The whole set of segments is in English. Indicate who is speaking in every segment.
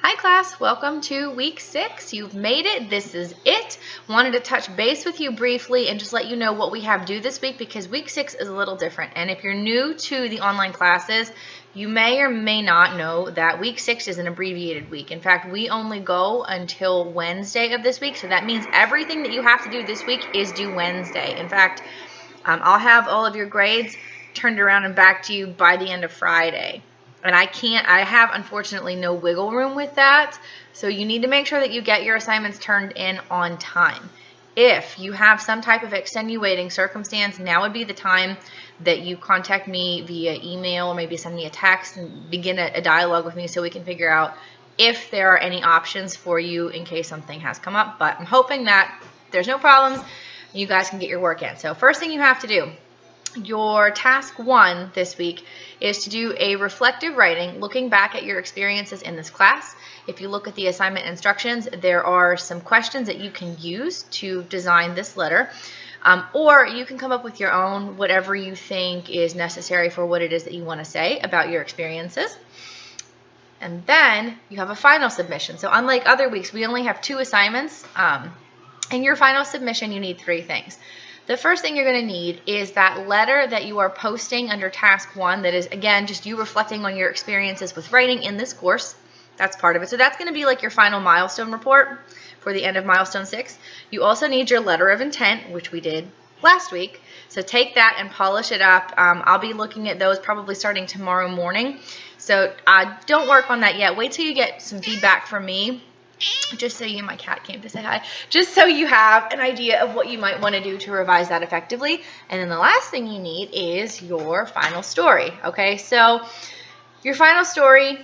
Speaker 1: Hi class, welcome to week 6. You've made it. This is it. Wanted to touch base with you briefly and just let you know what we have due this week because week 6 is a little different. And if you're new to the online classes, you may or may not know that week 6 is an abbreviated week. In fact, we only go until Wednesday of this week. So that means everything that you have to do this week is due Wednesday. In fact, I'll have all of your grades turned around and back to you by the end of Friday. And I have unfortunately no wiggle room with that. So you need to make sure that you get your assignments turned in on time. If you have some type of extenuating circumstance, now would be the time that you contact me via email or maybe send me a text and begin a dialogue with me so we can figure out if there are any options for you in case something has come up. But I'm hoping that there's no problems. You guys can get your work in. So first thing you have to do, your task 1 this week is to do a reflective writing looking back at your experiences in this class. If you look at the assignment instructions, there are some questions that you can use to design this letter, or you can come up with your own, whatever you think is necessary for what it is that you want to say about your experiences. And then you have a final submission. So unlike other weeks, we only have 2 assignments. In your final submission, you need 3 things. The first thing you're going to need is that letter that you are posting under task 1 that is, again, just you reflecting on your experiences with writing in this course. That's part of it. So that's going to be like your final milestone report for the end of milestone 6. You also need your letter of intent, which we did last week. So take that and polish it up. I'll be looking at those probably starting tomorrow morning. So don't work on that yet. Wait till you get some feedback from me. Just so my cat came to say hi, just so you have an idea of what you might want to do to revise that effectively. And then the last thing you need is your final story. Okay, so your final story,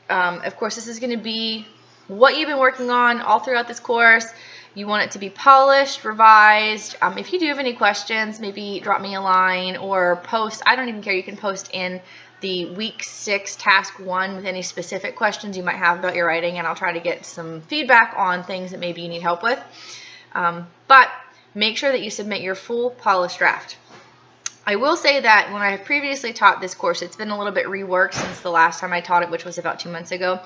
Speaker 1: of course, this is going to be what you've been working on all throughout this course. You want it to be polished, revised. If you do have any questions, maybe drop me a line or post. I don't even care. You can post in the week 6 task 1 with any specific questions you might have about your writing, and I'll try to get some feedback on things that maybe you need help with. But make sure that you submit your full polished draft. I will say that when I have previously taught this course, it's been a little bit reworked since the last time I taught it, which was about 2 months ago.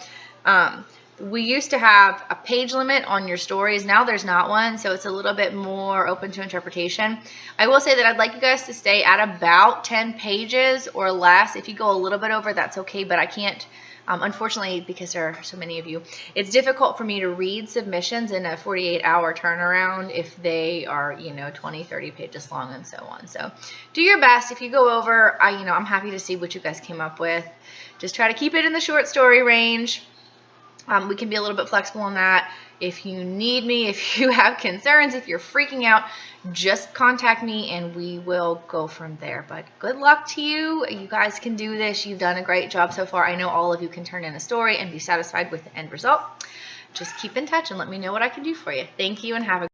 Speaker 1: We used to have a page limit on your stories. Now there's not one, so it's a little bit more open to interpretation. I will say that I'd like you guys to stay at about 10 pages or less. If you go a little bit over, that's okay, but I can't, unfortunately, because there are so many of you, it's difficult for me to read submissions in a 48-hour turnaround if they are, 20, 30 pages long and so on. So do your best. If you go over, I'm happy to see what you guys came up with. Just try to keep it in the short story range. We can be a little bit flexible on that. If you need me, if you have concerns, if you're freaking out, just contact me and we will go from there. But good luck to you. You guys can do this. You've done a great job so far. I know all of you can turn in a story and be satisfied with the end result. Just keep in touch and let me know what I can do for you. Thank you and have a